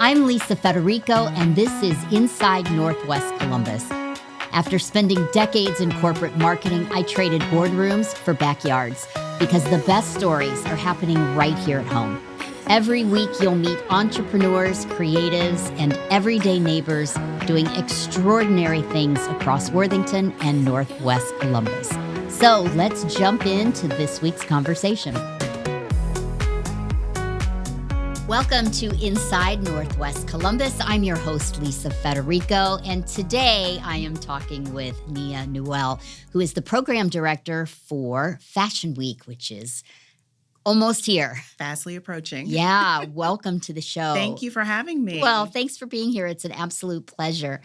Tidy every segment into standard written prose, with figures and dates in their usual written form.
I'm Lisa Federico, and this is Inside Northwest Columbus. After spending decades in corporate marketing, I traded boardrooms for backyards because the best stories are happening right here at home. Every week, you'll meet entrepreneurs, creatives, and everyday neighbors doing extraordinary things across Worthington and Northwest Columbus. So let's jump into this week's conversation. Welcome to Inside Northwest Columbus. I'm your host, Lisa Federico, and today I am talking with Nia Noelle, who is the program director for Fashion Week, which is almost here. Fastly approaching. Yeah, welcome to the show. Thank you for having me. Well, thanks for being here. It's an absolute pleasure.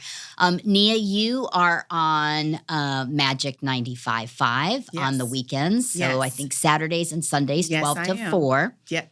Nia, you are on Magic 95.5 on the weekends. So Yes. I think Saturdays and Sundays, Yes, 12 I to am. 4. Yeah,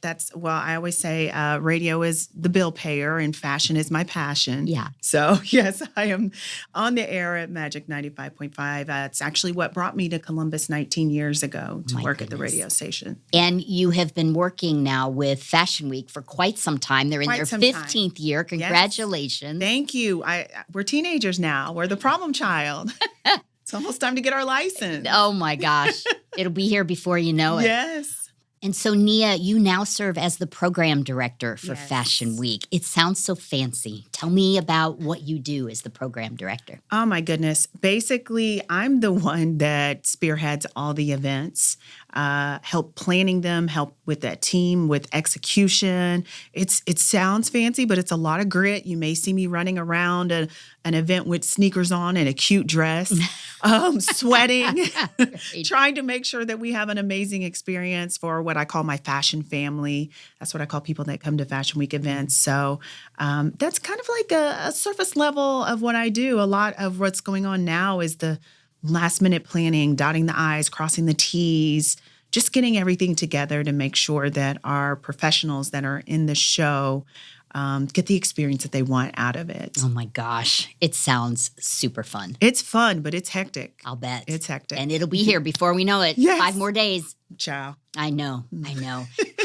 I always say radio is the bill payer and fashion is my passion. Yeah. So, yes, I am on the air at Magic 95.5. It's actually what brought me to Columbus 19 years ago to work at the radio station. And you have been working now with Fashion Week for quite some time. They're in their 15th year. Congratulations. Yes. Thank you. We're teenagers now. We're the problem child. It's almost time to get our license. Oh, my gosh. It'll be here before you know it. Yes. And so, Nia, you now serve as the program director for Fashion Week. It sounds so fancy. Tell me about what you do as the program director. Oh, my goodness. Basically, I'm the one that spearheads all the events, help planning them, help with that team, with execution. It sounds fancy, but it's a lot of grit. You may see me running around an event with sneakers on and a cute dress, sweating, trying to make sure that we have an amazing experience for what I call my fashion family. That's what I call people that come to Fashion Week events. So that's kind of like a surface level of what I do. A lot of what's going on now is the last minute planning, dotting the I's, crossing the T's, just getting everything together to make sure that our professionals that are in the show get the experience that they want out of it. Oh my gosh. It sounds super fun. It's fun, but it's hectic. I'll bet. It's hectic. And it'll be here before we know it. Yes. 5 more days. Ciao. I know.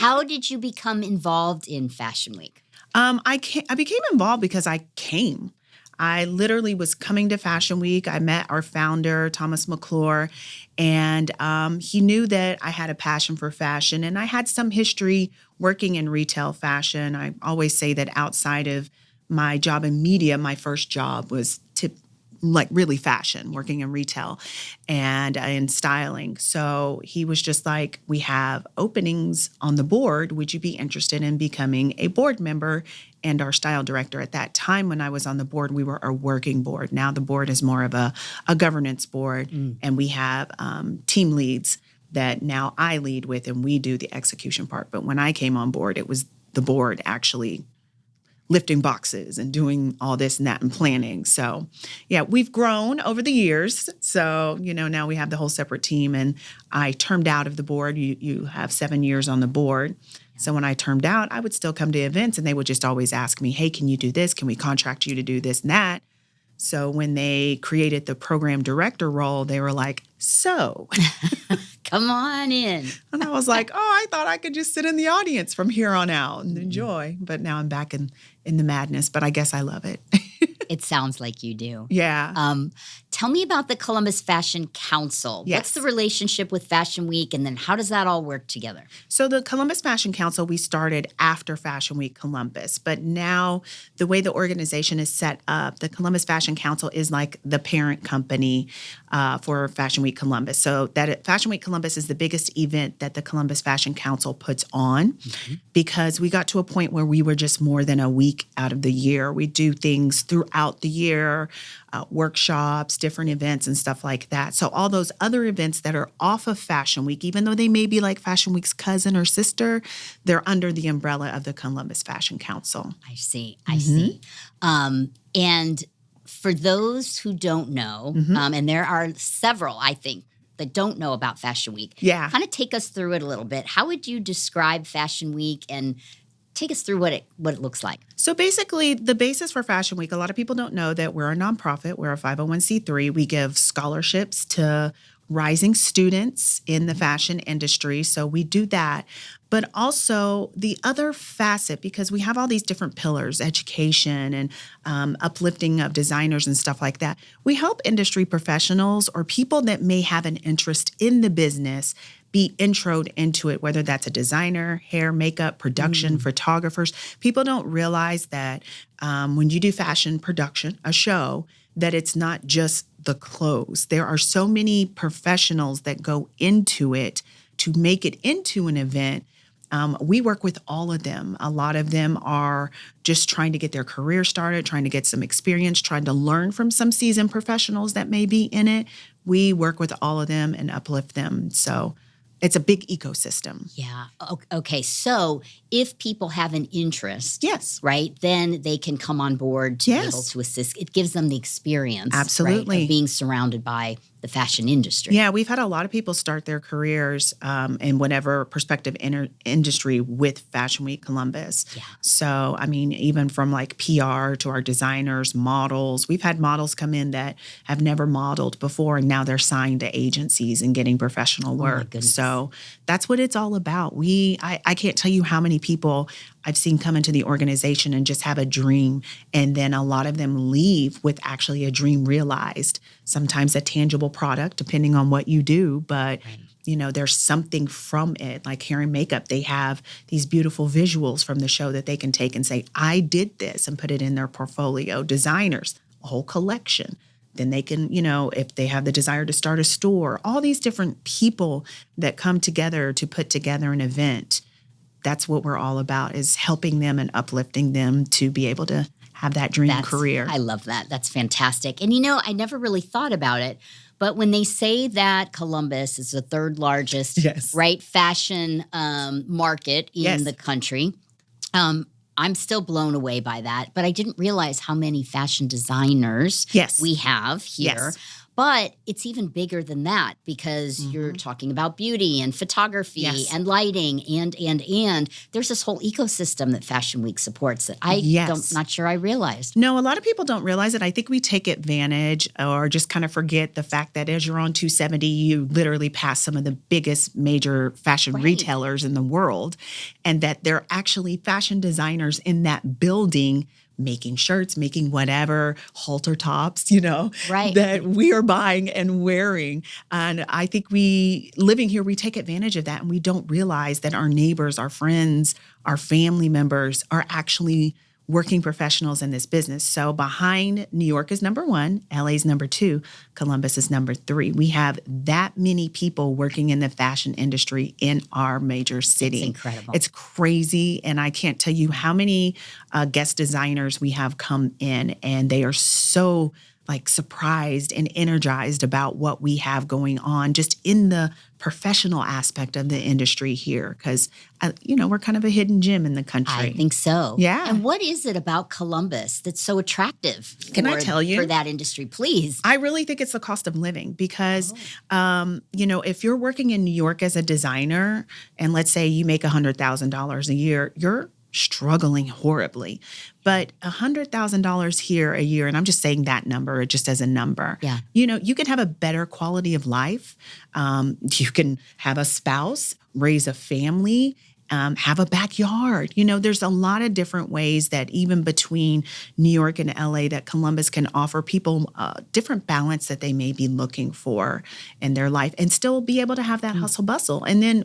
How did you become involved in Fashion Week? I became involved because I came. I literally was coming to Fashion Week. I met our founder, Thomas McClure, and he knew that I had a passion for fashion, and I had some history working in retail fashion. I always say that outside of my job in media, my first job was really fashion, working in retail and in styling. So he was just like, we have openings on the board. Would you be interested in becoming a board member and our style director? At that time when I was on the board, we were a working board. Now the board is more of a governance board, and we have team leads that now I lead with, and we do the execution part. But when I came on board, it was the board actually lifting boxes and doing all this and that and planning. So, yeah, we've grown over the years. So, now we have the whole separate team, and I termed out of the board. You have 7 years on the board. So when I termed out, I would still come to events, and they would just always ask me, hey, can you do this? Can we contract you to do this and that? So when they created the program director role, they were like, so. Come on in. And I was like, I thought I could just sit in the audience from here on out and enjoy. But now I'm back in the madness, but I guess I love it. It sounds like you do. Yeah. Tell me about the Columbus Fashion Council. Yes. What's the relationship with Fashion Week, and then how does that all work together? So the Columbus Fashion Council, we started after Fashion Week Columbus, but now the way the organization is set up, the Columbus Fashion Council is like the parent company for Fashion Week Columbus. So Fashion Week Columbus is the biggest event that the Columbus Fashion Council puts on, because we got to a point where we were just more than a week out of the year. We do things throughout the year, workshops, different events and stuff like that. So all those other events that are off of Fashion Week, even though they may be like Fashion Week's cousin or sister, they're under the umbrella of the Columbus Fashion Council. I see. And for those who don't know, and there are several, I think, that don't know about Fashion Week, kind of take us through it a little bit. How would you describe Fashion Week, and take us through what it looks like? So basically, the basis for Fashion Week, a lot of people don't know that we're a nonprofit. We're a 501c3. We give scholarships to rising students in the fashion industry. So we do that. But also the other facet, because we have all these different pillars, education and uplifting of designers and stuff like that. We help industry professionals or people that may have an interest in the business be introed into it, whether that's a designer, hair, makeup, production, photographers. People don't realize that when you do fashion production, a show, that it's not just the clothes. There are so many professionals that go into it to make it into an event. We work with all of them. A lot of them are just trying to get their career started, trying to get some experience, trying to learn from some seasoned professionals that may be in it. We work with all of them and uplift them. So it's a big ecosystem. Yeah. Okay. So if people have an interest, Yes. right, then they can come on board to be Yes. able to assist. It gives them the experience, Absolutely. right, of being surrounded by the fashion industry. Yeah, we've had a lot of people start their careers in whatever prospective industry with Fashion Week Columbus. Yeah. So, I mean, even from like PR to our designers, models, we've had models come in that have never modeled before, and now they're signed to agencies and getting professional work. goodness. So that's what it's all about. I can't tell you how many people I've seen come into the organization and just have a dream, and then a lot of them leave with actually a dream realized, sometimes a tangible product, depending on what you do. But, you know, there's something from it. Like hair and makeup, they have these beautiful visuals from the show that they can take and say, I did this, and put it in their portfolio. Designers, a whole collection. Then they can, you know, if they have the desire to start a store, all these different people that come together to put together an event. That's what we're all about, is helping them and uplifting them to be able to have that dream career. I love that. That's fantastic. And, you know, I never really thought about it, but when they say that Columbus is the third largest, Yes. right, fashion market in Yes. the country, I'm still blown away by that. But I didn't realize how many fashion designers Yes. we have here. Yes. But it's even bigger than that, because you're talking about beauty and photography Yes. and lighting and there's this whole ecosystem that Fashion Week supports that not sure I realized. No, a lot of people don't realize it. I think we take advantage or just kind of forget the fact that as you're on 270, you literally pass some of the biggest major fashion retailers in the world, and that they're actually fashion designers in that building making shirts, making whatever, halter tops, you know, that we are buying and wearing. And I think living here, we take advantage of that, and we don't realize that our neighbors, our friends, our family members are actually working professionals in this business. So behind New York is number 1, LA is number 2, Columbus is number 3. We have that many people working in the fashion industry in our major city. It's incredible. It's crazy. And I can't tell you how many guest designers we have come in, and they are so surprised and energized about what we have going on just in the professional aspect of the industry here. Because, we're kind of a hidden gem in the country. I think so. Yeah. And what is it about Columbus that's so attractive Can I tell you? for that industry? Please. I really think it's the cost of living, because, if you're working in New York as a designer, and let's say you make $100,000 a year, you're struggling horribly. But $100,000 here a year, and I'm just saying that number just as a number. Yeah. You can have a better quality of life. You can have a spouse, raise a family, have a backyard. There's a lot of different ways that even between New York and LA that Columbus can offer people different balance that they may be looking for in their life, and still be able to have that hustle bustle. And then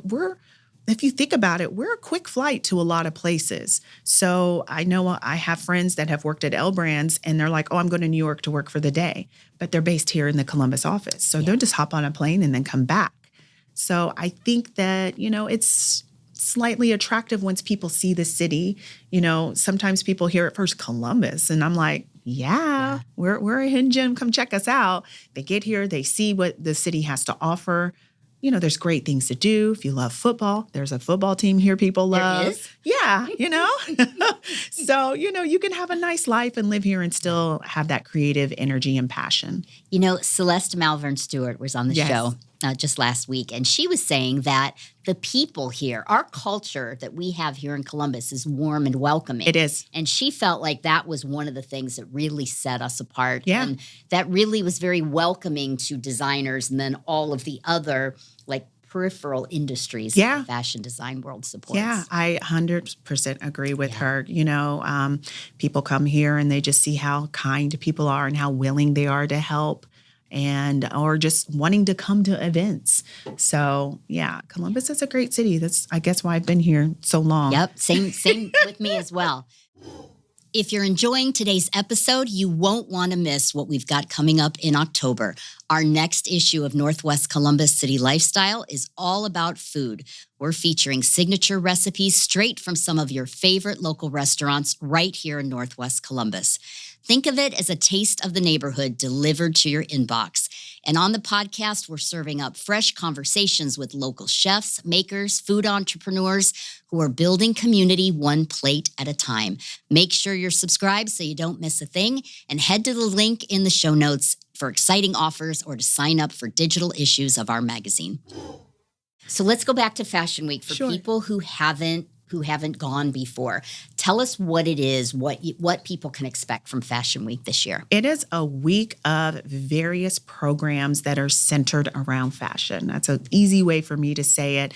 if you think about it, we're a quick flight to a lot of places. So I know I have friends that have worked at L Brands, and they're like, oh, I'm going to New York to work for the day. But they're based here in the Columbus office. So they'll just hop on a plane and then come back. So I think that, it's slightly attractive once people see the city. Sometimes people hear at first Columbus, and I'm like, yeah. We're a hidden gem. Come check us out. They get here, they see what the city has to offer. There's great things to do. If you love football, there's a football team here people love. There is? Yeah, So, you can have a nice life and live here and still have that creative energy and passion. Celeste Malvern Stewart was on the show just last week, and she was saying that the people here, our culture that we have here in Columbus is warm and welcoming. It is. And she felt like that was one of the things that really set us apart. Yeah. And that really was very welcoming to designers and then all of the other like peripheral industries that the fashion design world supports. Yeah, I 100% agree with her. You know, people come here and they just see how kind people are and how willing they are to help, and or just wanting to come to events. So yeah, Columbus is a great city. That's, I guess, why I've been here so long. Yep, same with me as well. If you're enjoying today's episode, you won't want to miss what we've got coming up in October. Our next issue of Northwest Columbus City Lifestyle is all about food. We're featuring signature recipes straight from some of your favorite local restaurants right here in Northwest Columbus. Think of it as a taste of the neighborhood delivered to your inbox. And on the podcast, we're serving up fresh conversations with local chefs, makers, food entrepreneurs who are building community one plate at a time. Make sure you're subscribed so you don't miss a thing, and head to the link in the show notes for exciting offers or to sign up for digital issues of our magazine. So let's go back to Fashion Week for people who haven't gone before. Tell us what it is, what people can expect from Fashion Week this year. It is a week of various programs that are centered around fashion. That's an easy way for me to say it.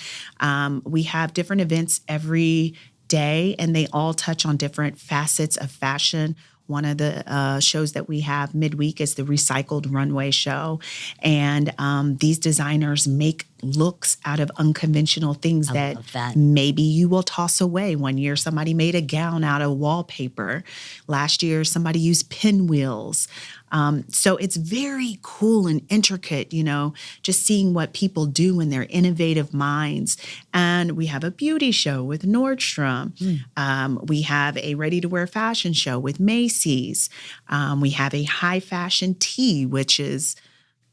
We have different events every day, and they all touch on different facets of fashion. One of the shows that we have midweek is the Recycled Runway show. And these designers make looks out of unconventional things that maybe you will toss away. One year, somebody made a gown out of wallpaper. Last year, somebody used pinwheels. So it's very cool and intricate, you know, just seeing what people do in their innovative minds. And we have a beauty show with Nordstrom. We have a ready-to-wear fashion show with Macy's. We have a high fashion tea, which is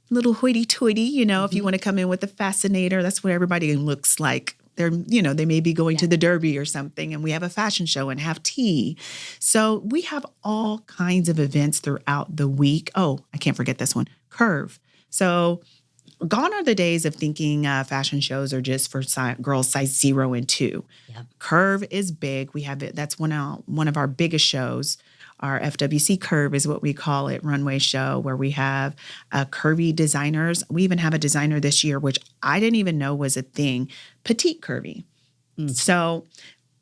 little hoity-toity, you know, if you want to come in with a fascinator, that's what everybody looks like. They're, you know, they may be going to the Derby or something, and we have a fashion show and have tea. So we have all kinds of events throughout the week. Oh, I can't forget this one, Curve. So gone are the days of thinking fashion shows are just for girls size 0 and 2. Curve is big. We have it. That's one of our biggest shows. Our FWC Curve is what we call it, runway show, where we have curvy designers. We even have a designer this year, which I didn't even know was a thing, petite curvy. So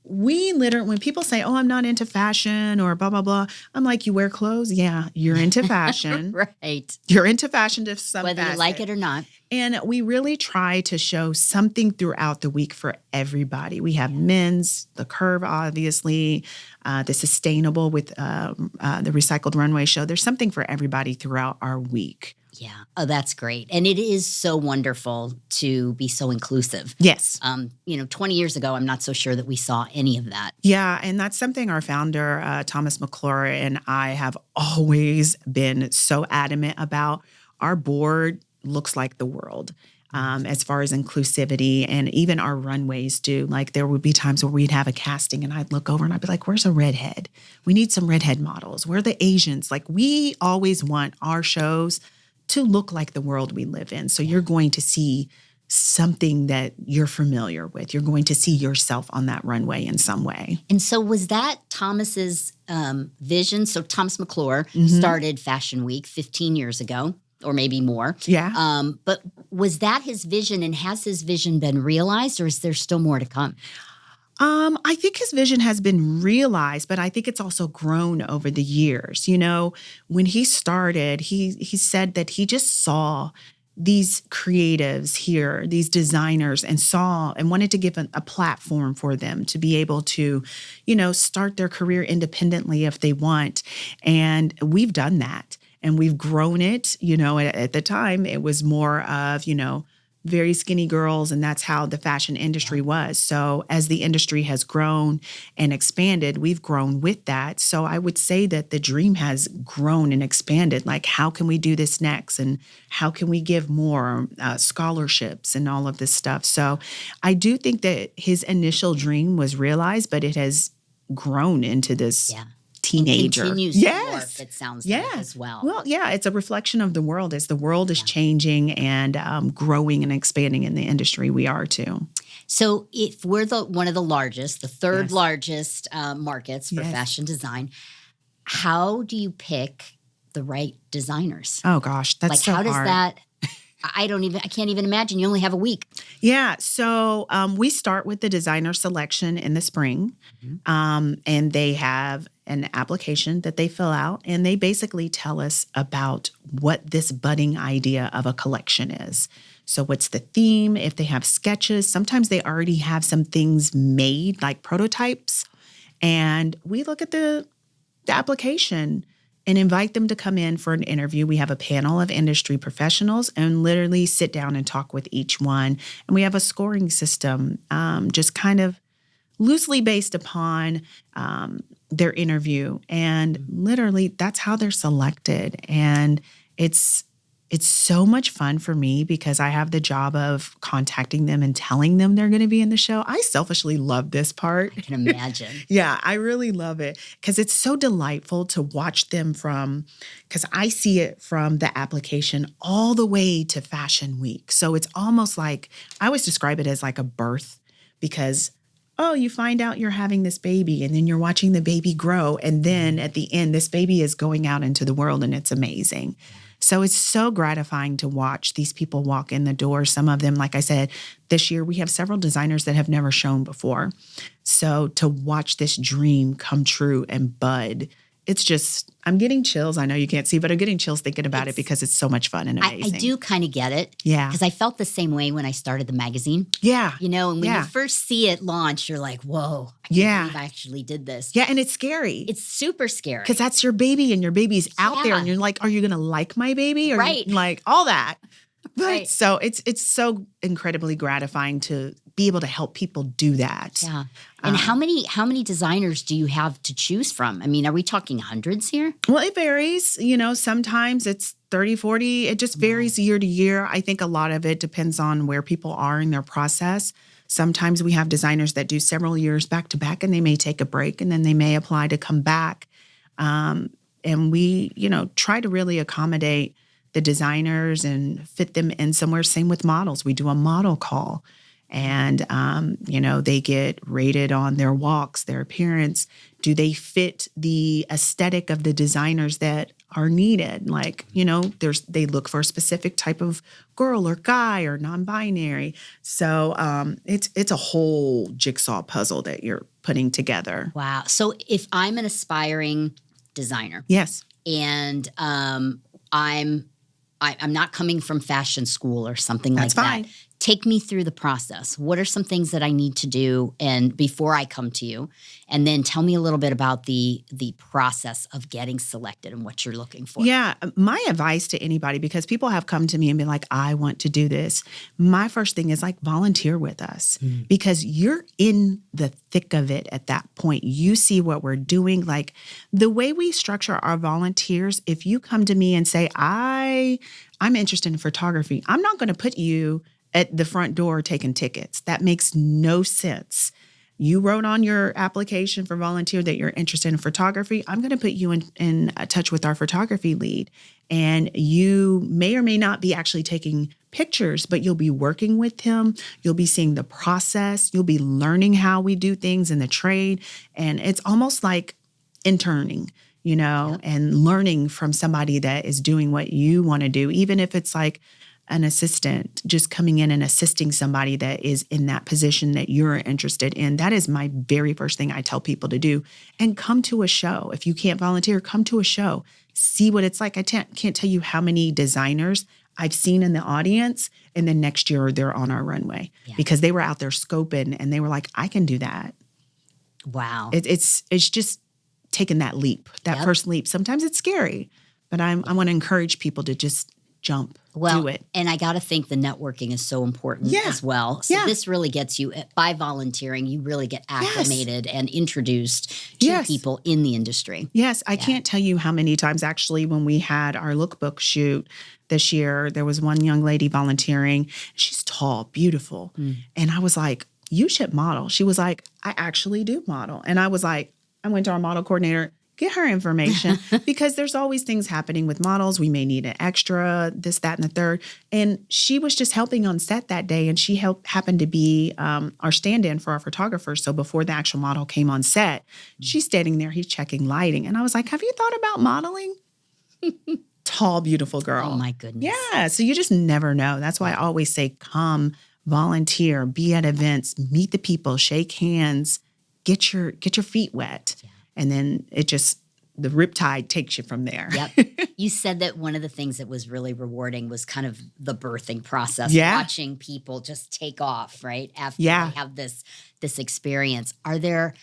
we literally, when people say, oh, I'm not into fashion or blah, blah, blah, I'm like, you wear clothes? Yeah, you're into fashion. Right. You're into fashion to some whether you like it or not. And we really try to show something throughout the week for everybody. We have men's, the Curve, obviously, the sustainable with the Recycled Runway show. There's something for everybody throughout our week. Yeah. Oh, that's great. And it is so wonderful to be so inclusive. Yes. 20 years ago, I'm not so sure that we saw any of that. Yeah. And that's something our founder, Thomas McClure, and I have always been so adamant about. Our board looks like the world. As far as inclusivity, and even our runways do. Like there would be times where we'd have a casting and I'd look over and I'd be like, where's a redhead? We need some redhead models. Where are the Asians? Like we always want our shows to look like the world we live in. So you're going to see something that you're familiar with. You're going to see yourself on that runway in some way. And so was that Thomas's vision? So Thomas McClure started Fashion Week 15 years ago. Or maybe more. Yeah. But was that his vision, and has his vision been realized, or is there still more to come? I think his vision has been realized, but I think it's also grown over the years. You know, when he started, he said that he just saw these creatives here, these designers, and wanted to give a platform for them to be able to, you know, start their career independently if they want. And we've done that. And we've grown it, you know, at the time it was more of, you know, very skinny girls, and that's how the fashion industry was. So as the industry has grown and expanded, we've grown with that. So I would say that the dream has grown and expanded. Like, how can we do this next? And how can we give more scholarships and all of this stuff? So I do think that his initial dream was realized, but it has grown into this teenager. And continues to morph, it sounds like, as well. Well, yeah, it's a reflection of the world. As the world is changing and growing and expanding in the industry, we are too. So if we're one of the largest, the third largest markets for fashion design, how do you pick the right designers? Oh gosh, that's so hard. How does that? I can't even imagine. You only have a week. Yeah. So we start with the designer selection in the spring, and they have an application that they fill out, and they basically tell us about what this budding idea of a collection is. So what's the theme? If they have sketches, sometimes they already have some things made, like prototypes, and we look at the application and invite them to come in for an interview. We have a panel of industry professionals and literally sit down and talk with each one. And we have a scoring system, just kind of loosely based upon their interview. And literally that's how they're selected. And it's so much fun for me because I have the job of contacting them and telling them they're going to be in the show. I selfishly love this part. I can imagine. Yeah, I really love it because it's so delightful to watch them because I see it from the application all the way to Fashion Week. So it's almost like, I always describe it as like a birth because you find out you're having this baby and then you're watching the baby grow. And then at the end, this baby is going out into the world and it's amazing. So it's so gratifying to watch these people walk in the door. Some of them, like I said, this year we have several designers that have never shown before. So to watch this dream come true and bud, it's just, I'm getting chills. I know you can't see, but I'm getting chills thinking about it because it's so much fun and amazing. I do kind of get it. Yeah. Because I felt the same way when I started the magazine. Yeah. And when you first see it launch, you're like, whoa, I can't believe I actually did this. Yeah, and it's scary. It's super scary. Because that's your baby and your baby's out there and you're like, are you going to like my baby? Or like all that. But so it's so incredibly gratifying to be able to help people do that. Yeah. And how many designers do you have to choose from? I mean, are we talking hundreds here? Well, it varies. Sometimes it's 30, 40. It just varies year to year. I think a lot of it depends on where people are in their process. Sometimes we have designers that do several years back to back and they may take a break and then they may apply to come back. And we, try to really accommodate the designers and fit them in somewhere. Same with models. We do a model call. And, they get rated on their walks, their appearance. Do they fit the aesthetic of the designers that are needed? Like, they look for a specific type of girl or guy or non-binary. So it's a whole jigsaw puzzle that you're putting together. Wow. So if I'm an aspiring designer. Yes. And I'm not coming from fashion school or something like that. That's fine. Take me through the process. What are some things that I need to do and before I come to you? And then tell me a little bit about the process of getting selected and what you're looking for. Yeah. My advice to anybody, because people have come to me and been like, I want to do this. My first thing is like volunteer with us because you're in the thick of it at that point. You see what we're doing. Like the way we structure our volunteers, if you come to me and say, I'm interested in photography, I'm not going to put you at the front door taking tickets. That makes no sense. You wrote on your application for volunteer that you're interested in photography. I'm going to put you in touch with our photography lead. And you may or may not be actually taking pictures, but you'll be working with him. You'll be seeing the process. You'll be learning how we do things in the trade. And it's almost like interning, and learning from somebody that is doing what you want to do, even if it's like an assistant just coming in and assisting somebody that is in that position that you're interested in. That is my very first thing I tell people to do. And come to a show. If you can't volunteer, come to a show. See what it's like. I can't tell you how many designers I've seen in the audience, and then next year they're on our runway because they were out there scoping and they were like, I can do that. Wow. It's just taking that leap, that first leap. Sometimes it's scary, but I want to encourage people to just jump, do it. And I got to think the networking is so important as well. So this really gets you, by volunteering, you really get acclimated and introduced to people in the industry. Yes. I can't tell you how many times actually when we had our lookbook shoot this year, there was one young lady volunteering. She's tall, beautiful. And I was like, you should model. She was like, I actually do model. And I was like, I went to our model coordinator. get her information because there's always things happening with models. We may need an extra, this, that, and the third. And she was just helping on set that day. And she happened to be our stand-in for our photographer. So before the actual model came on set, she's standing there, he's checking lighting. And I was like, have you thought about modeling? Tall, beautiful girl. Oh, my goodness. Yeah. So you just never know. That's why I always say, come, volunteer, be at events, meet the people, shake hands, get your feet wet. Yeah. And then the riptide takes you from there. Yep. You said that one of the things that was really rewarding was kind of the birthing process, watching people just take off, right? After they have this experience. Are there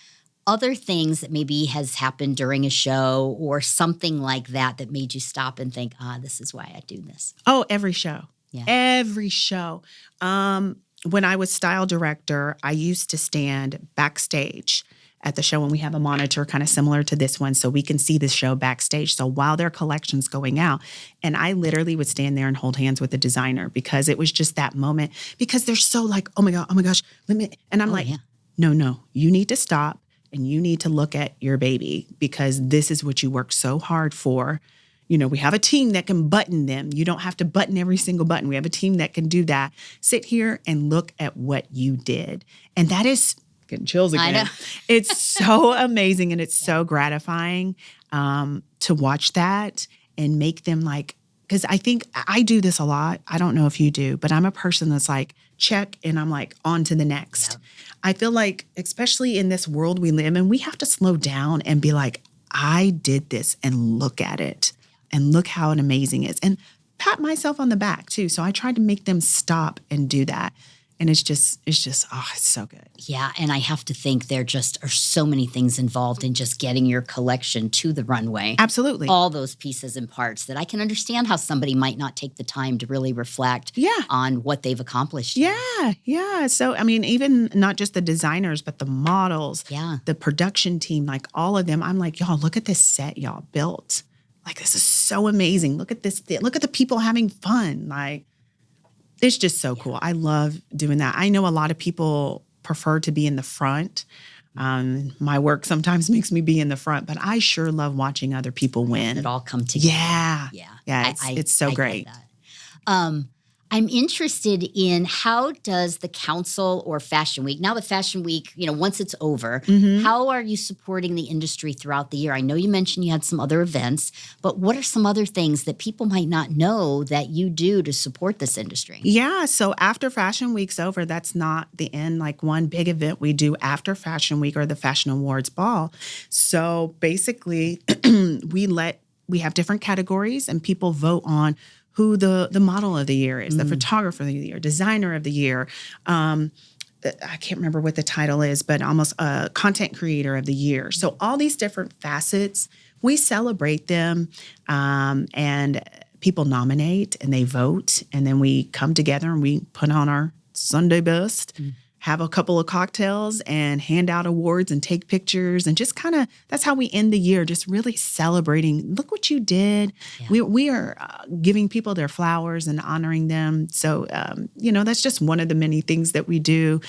other things that maybe has happened during a show or something like that that made you stop and think, this is why I do this? Oh, every show. Yeah. Every show. When I was style director, I used to stand backstage at the show, and we have a monitor kind of similar to this one so we can see the show backstage. So while their collection's going out, and I literally would stand there and hold hands with the designer because it was just that moment, because they're so like, oh my gosh, and I'm no, you need to stop and you need to look at your baby because this is what you worked so hard for. You know, we have a team that can button them. You don't have to button every single button. We have a team that can do that. Sit here and look at what you did. And that is getting chills again. I know. It's so amazing and it's so gratifying to watch that and make them like, because I think I do this a lot. I don't know if you do, but I'm a person that's like, check, and I'm like, on to the next. Yeah. I feel like, especially in this world we live in, we have to slow down and be like, I did this and look at it and look how amazing it is. And pat myself on the back too. So I try to make them stop and do that. And it's just, it's so good. Yeah, and I have to think there just are so many things involved in just getting your collection to the runway. Absolutely. All those pieces and parts that I can understand how somebody might not take the time to really reflect on what they've accomplished. Yeah. So, I mean, even not just the designers, but the models, the production team, like all of them. I'm like, y'all, look at this set y'all built. Like, this is so amazing. Look at this. Look at the people having fun. Like, it's just so cool. I love doing that. I know a lot of people prefer to be in the front. My work sometimes makes me be in the front, but I sure love watching other people win. It all come together. Yeah. It's so great. Get that. I'm interested in how does the council or Fashion Week, now the Fashion Week, once it's over, how are you supporting the industry throughout the year? I know you mentioned you had some other events, but what are some other things that people might not know that you do to support this industry? Yeah, so after Fashion Week's over, that's not the end. Like one big event we do after Fashion Week or the Fashion Awards Ball. So basically, we have different categories and people vote on who the model of the year is, the photographer of the year, designer of the year. I can't remember what the title is, but almost a content creator of the year. So all these different facets, we celebrate them and people nominate and they vote. And then we come together and we put on our Sunday best, have a couple of cocktails and hand out awards and take pictures and just kind of, that's how we end the year, just really celebrating, look what you did. Yeah. We are giving people their flowers and honoring them. So, that's just one of the many things that we do.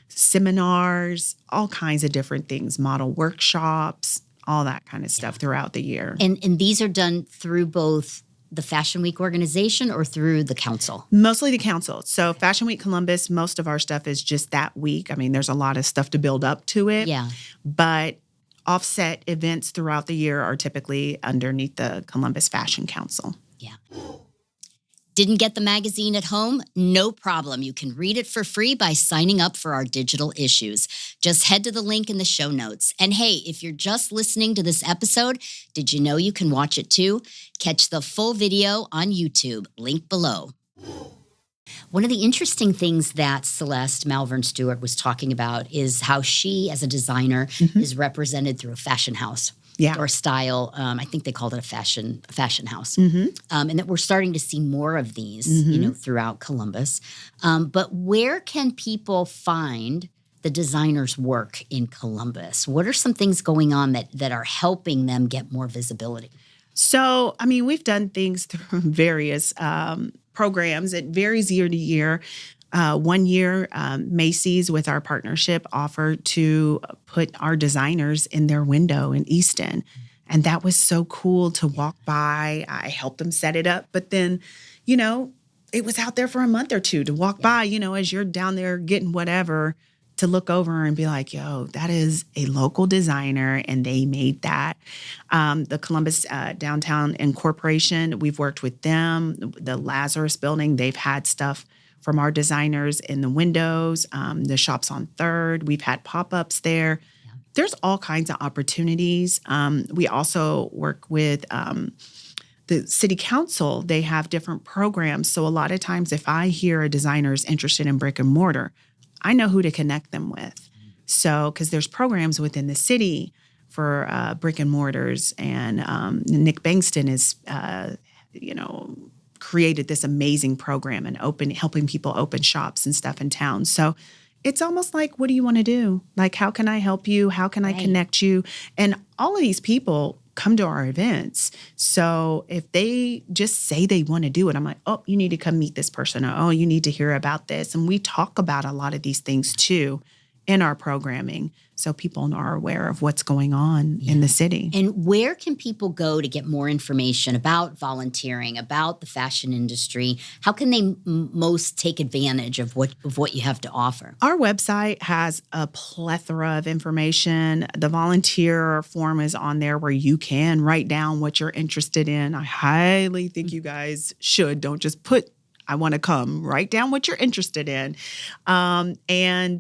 Seminars, all kinds of different things, model workshops, all that kind of stuff throughout the year. And these are done through both the Fashion Week organization or through the council? Mostly the council. So Fashion Week Columbus, most of our stuff is just that week. I mean, there's a lot of stuff to build up to it. Yeah. But offset events throughout the year are typically underneath the Columbus Fashion Council. Yeah. Didn't get the magazine at home? No problem. You can read it for free by signing up for our digital issues. Just head to the link in the show notes. And hey, if you're just listening to this episode, did you know you can watch it too? Catch the full video on YouTube, link below. One of the interesting things that Celeste Malvern Stewart was talking about is how she, as a designer, is represented through a fashion house. Yeah. Or style. I think they called it a fashion house. And that we're starting to see more of these, throughout Columbus. But where can people find the designer's work in Columbus? What are some things going on that are helping them get more visibility? So, I mean, we've done things through various programs. It varies year to year. One year, Macy's, with our partnership, offered to put our designers in their window in Easton. And that was so cool to walk by. I helped them set it up. But then, it was out there for a month or two to walk by, as you're down there getting whatever, to look over and be like, yo, that is a local designer and they made that. The Columbus Downtown Incorporation, we've worked with them. The Lazarus Building, they've had stuff from our designers in the windows. The Shops on 3rd, we've had pop-ups there. Yeah. There's all kinds of opportunities. We also work with the city council. They have different programs. So a lot of times if I hear a designer is interested in brick and mortar, I know who to connect them with. So, because there's programs within the city for brick and mortars, and Nick Bankston is, created this amazing program and helping people open shops and stuff in town. So it's almost like, what do you want to do? Like, how can I help you? How can I connect you? And all of these people come to our events. So if they just say they want to do it, I'm like, oh, you need to come meet this person. Or, oh, you need to hear about this. And we talk about a lot of these things too in our programming, so people are aware of what's going on in the city. And where can people go to get more information about volunteering, about the fashion industry? How can they most take advantage of what you have to offer? Our website has a plethora of information. The volunteer form is on there where you can write down what you're interested in. I highly think you guys should. Don't just put I want to come. Write down what you're interested in. And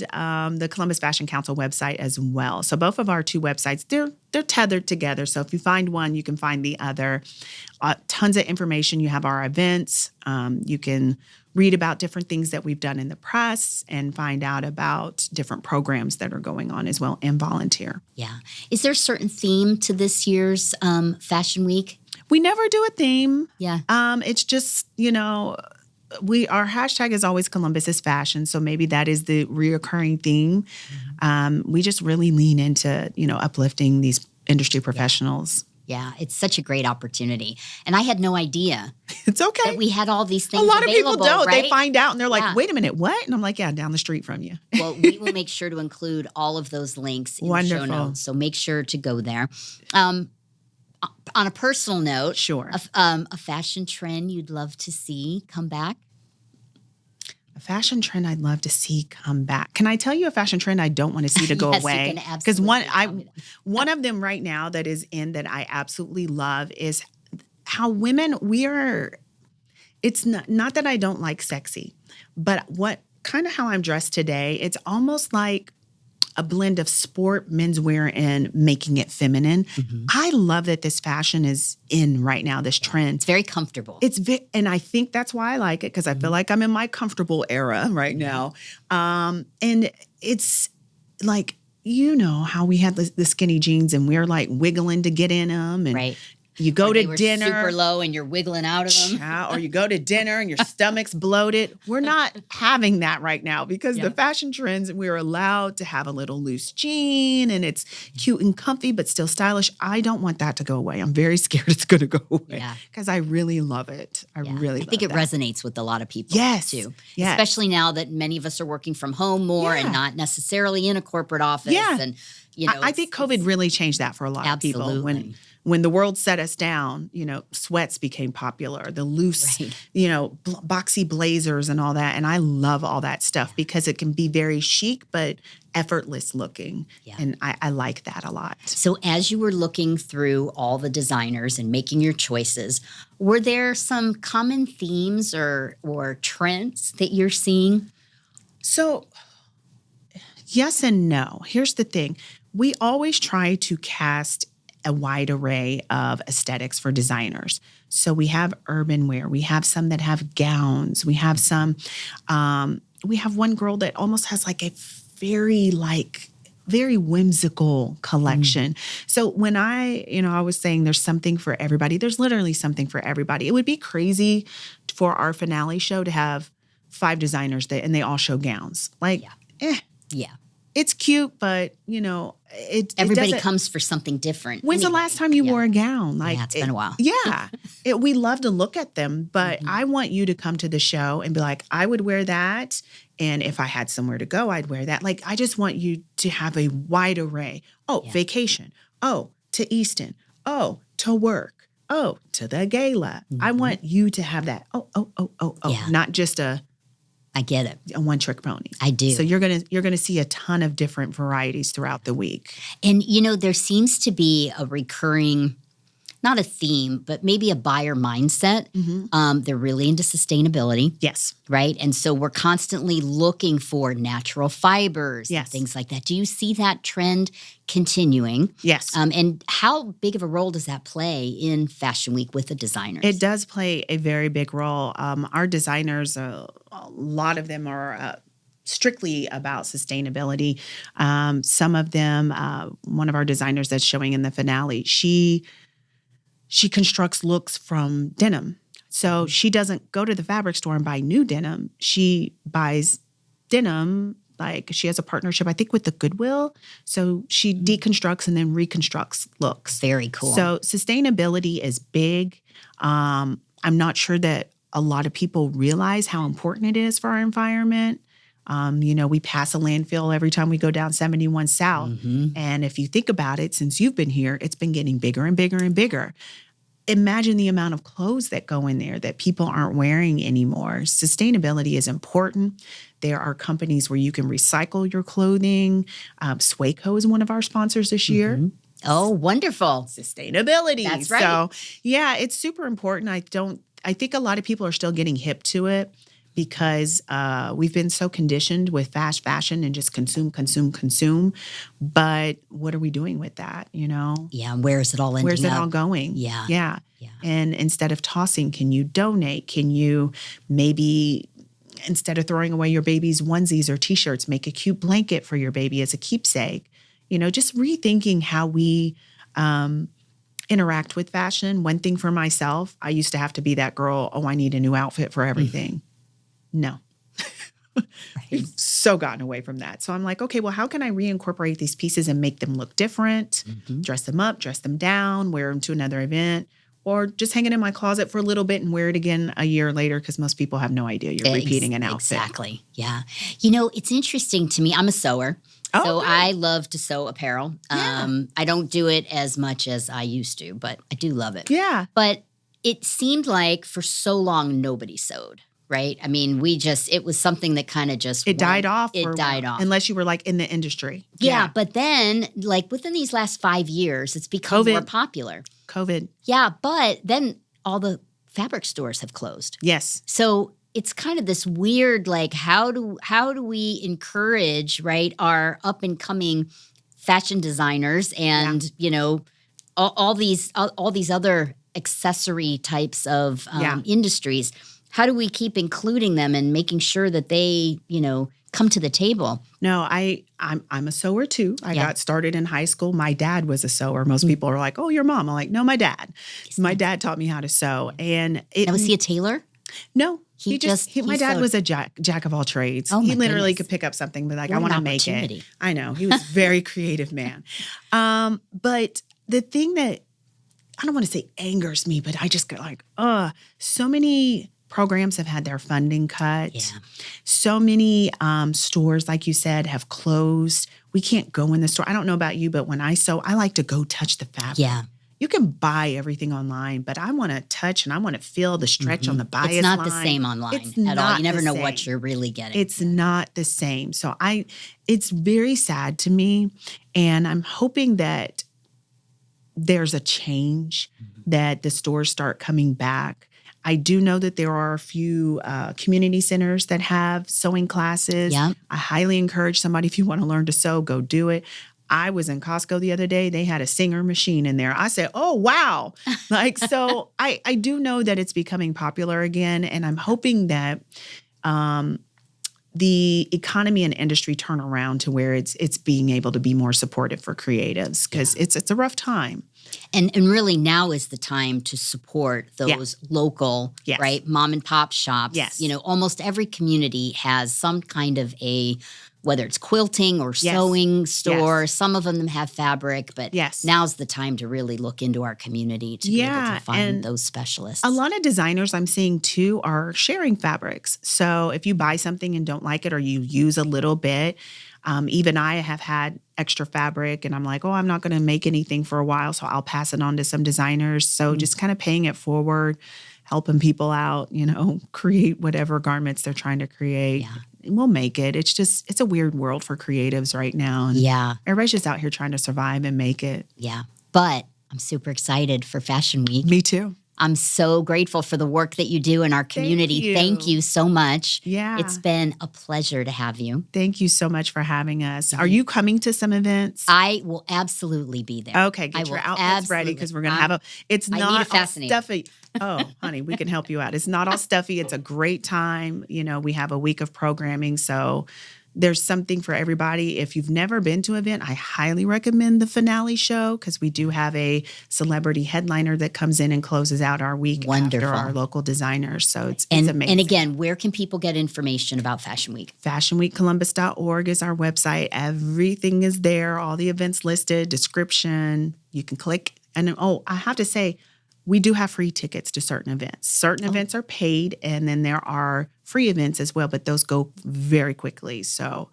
the Columbus Fashion Council website as well. So both of our two websites, they're tethered together. So if you find one, you can find the other. Tons of information. You have our events. You can read about different things that we've done in the press and find out about different programs that are going on as well, and volunteer. Yeah. Is there a certain theme to this year's Fashion Week? We never do a theme. Yeah. It's just, our hashtag is always Columbus is fashion. So maybe that is the reoccurring theme. Mm-hmm. We just really lean into, uplifting these industry professionals. Yeah, it's such a great opportunity. And I had no idea. It's okay. That we had all these things A lot of people don't. Right? They find out and they're like, wait a minute, what? And I'm like, yeah, down the street from you. Well, we will make sure to include all of those links in the show notes. So make sure to go there. On a personal note, sure. A fashion trend you'd love to see come back? A fashion trend I'd love to see come back. Can I tell you a fashion trend I don't want to see to go yes, away? Because one of them right now that is in that I absolutely love is how women, it's not that I don't like sexy, but how I'm dressed today, it's almost like a blend of sport, menswear, and making it feminine. Mm-hmm. I love that this fashion is in right now, this trend. It's very comfortable. And I think that's why I like it, because I feel like I'm in my comfortable era right now. And it's like, how we had the skinny jeans and we're like wiggling to get in them. And right. You go to dinner super low and you're wiggling out of them. Or you go to dinner and your stomach's bloated. We're not having that right now because the fashion trends, we're allowed to have a little loose jean and it's cute and comfy, but still stylish. I don't want that to go away. I'm very scared it's going to go away because I really love it. I think it resonates with a lot of people too. Yes. Especially now that many of us are working from home more and not necessarily in a corporate office. Yeah. And, I think COVID really changed that for a lot of people. When the world set us down, sweats became popular, the loose, boxy blazers and all that. And I love all that stuff because it can be very chic, but effortless looking. Yeah. And I like that a lot. So as you were looking through all the designers and making your choices, were there some common themes or trends that you're seeing? So yes and no. Here's the thing. We always try to cast a wide array of aesthetics for designers. So we have urban wear. We have some that have gowns. We have some, we have one girl that almost has like a very whimsical collection. So when I was saying there's something for everybody, there's literally something for everybody. It would be crazy for our finale show to have 5 designers and they all show gowns. Yeah. it's cute, but it Everybody doesn't. comes for something different. When's the anyway. last time you wore a gown? Yeah, it's been a while. Yeah. We love to look at them, but I want you to come to the show and be like, I would wear that. And if I had somewhere to go, I'd wear that. Like, I just want you to have a wide array. Oh, vacation. Oh, to Easton. Oh, to work. Oh, to the gala. I want you to have that. Oh. Yeah. Not just a get it. one-trick pony. I do. So you're gonna see a ton of different varieties throughout the week. And, there seems to be a recurring, not a theme, but maybe a buyer mindset. They're really into sustainability. Yes. Right? And so we're constantly looking for natural fibers and things like that. Do you see that trend continuing? Yes. And how big of a role does that play in Fashion Week with the designers? It does play a very big role. Our designers, a lot of them are strictly about sustainability. Some of them, one of our designers that's showing in the finale, she constructs looks from denim. So she doesn't go to the fabric store and buy new denim. She buys denim, like she has a partnership, I think, with the Goodwill. So she deconstructs and then reconstructs looks. Very cool. So sustainability is big. I'm not sure that a lot of people realize how important it is for our environment. We pass a landfill every time we go down 71 South. And if you think about it, since you've been here, it's been getting bigger and bigger and bigger. Imagine the amount of clothes that go in there that people aren't wearing anymore. Sustainability is important. There are companies where you can recycle your clothing. Swaco is one of our sponsors this year. Oh, wonderful. Sustainability. That's right. So, yeah, it's super important. I think a lot of people are still getting hip to it because we've been so conditioned with fast fashion and just consume. But what are we doing with that, Yeah, and where is it all ending Where's it up? all going? Yeah. And instead of tossing, can you donate? Can you maybe, instead of throwing away your baby's onesies or T-shirts, make a cute blanket for your baby as a keepsake? Just rethinking how we interact with fashion. One thing for myself, I used to have to be that girl, I need a new outfit for everything. No. We've so gotten away from that. So I'm like, okay, well, how can I reincorporate these pieces and make them look different, dress them up, dress them down, wear them to another event, or just hang it in my closet for a little bit and wear it again a year later because most people have no idea you're repeating an outfit. Exactly. Yeah. It's interesting to me. I'm a sewer. So I love to sew apparel. I don't do it as much as I used to, but I do love it. Yeah. But it seemed like for so long, nobody sewed. Right? I mean, it was something that kind of just died off. It died off. Unless you were like in the industry. Yeah. But then like within these last 5 years, it's become more popular. COVID. Yeah. But then all the fabric stores have closed. Yes. So it's kind of this weird, like, how do we encourage, right, our up and coming fashion designers and, all these other accessory types of industries. How do we keep including them and making sure that they, come to the table? No, I'm a sewer too. I got started in high school. My dad was a sewer. Most people are like, "Oh, your mom." I'm like, "No, my dad." My dad taught me how to sew. And now, was he a tailor? No. He my dad was a jack of all trades. Oh, he literally could pick up something, but like, I want to make it. I know. He was a very creative man. But the thing that, I don't want to say angers me, but I just get like, so many programs have had their funding cut. Yeah. So many stores, like you said, have closed. We can't go in the store. I don't know about you, but when I sew, I like to go touch the fabric. Yeah. You can buy everything online, but I want to touch and I want to feel the stretch on the bias line. It's not the same online at all. You never know what you're really getting. It's not the same. So it's very sad to me. And I'm hoping that there's a change, that the stores start coming back. I do know that there are a few community centers that have sewing classes. Yeah. I highly encourage somebody, if you want to learn to sew, go do it. I was in Costco the other day. They had a Singer machine in there. I said, oh, wow. So I do know that it's becoming popular again. And I'm hoping that the economy and industry turn around to where it's being able to be more supportive for creatives, because it's a rough time. And really now is the time to support those local, right, mom and pop shops. Yes. Almost every community has some kind of a whether it's quilting or Yes. sewing store. Yes. Some of them have fabric, but Yes. now's the time to really look into our community to be able Yeah, to find and those specialists. a lot of designers I'm seeing too are sharing fabrics. So if you buy something and don't like it or you use a little bit, even I have had extra fabric and I'm like, oh, I'm not going to make anything for a while. So I'll pass it on to some designers. So just kind of paying it forward, helping people out, create whatever garments they're trying to create. Yeah. We'll make it. It's a weird world for creatives right now. And Yeah. everybody's just out here trying to survive and make it. Yeah. But I'm super excited for Fashion Week. Me too. I'm so grateful for the work that you do in our community. Thank you so much. Yeah. It's been a pleasure to have you. Thank you so much for having us. Are you coming to some events? I will absolutely be there. Okay, get your outfits ready because we're going to have it's I need not a all fascinator. stuffy. Oh, honey, we can help you out. It's not all stuffy. It's a great time. We have a week of programming. So there's something for everybody. If you've never been to an event, I highly recommend the finale show because we do have a celebrity headliner that comes in and closes out our week Wonderful. after our local designers. So it's amazing. And again, where can people get information about Fashion Week? FashionWeekColumbus.org is our website. Everything is there. All the events listed, description. You can click. And I have to say, we do have free tickets to certain events. Certain events are paid, and then there are free events as well, but those go very quickly. So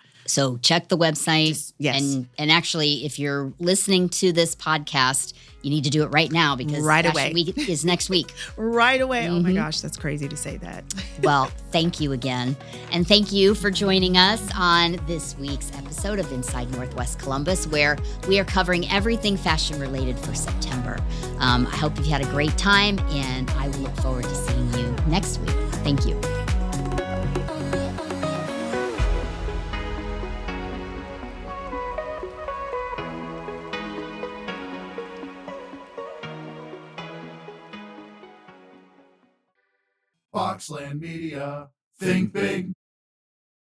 check the website. Yes. And actually, if you're listening to this podcast, you need to do it right now because Fashion Week is next week. Right away. Oh my gosh, that's crazy to say that. Well, thank you again. And thank you for joining us on this week's episode of Inside Northwest Columbus, where we are covering everything fashion related for September. I hope you've had a great time, and I will look forward to seeing you next week. Thank you. Boxland Media. Think big.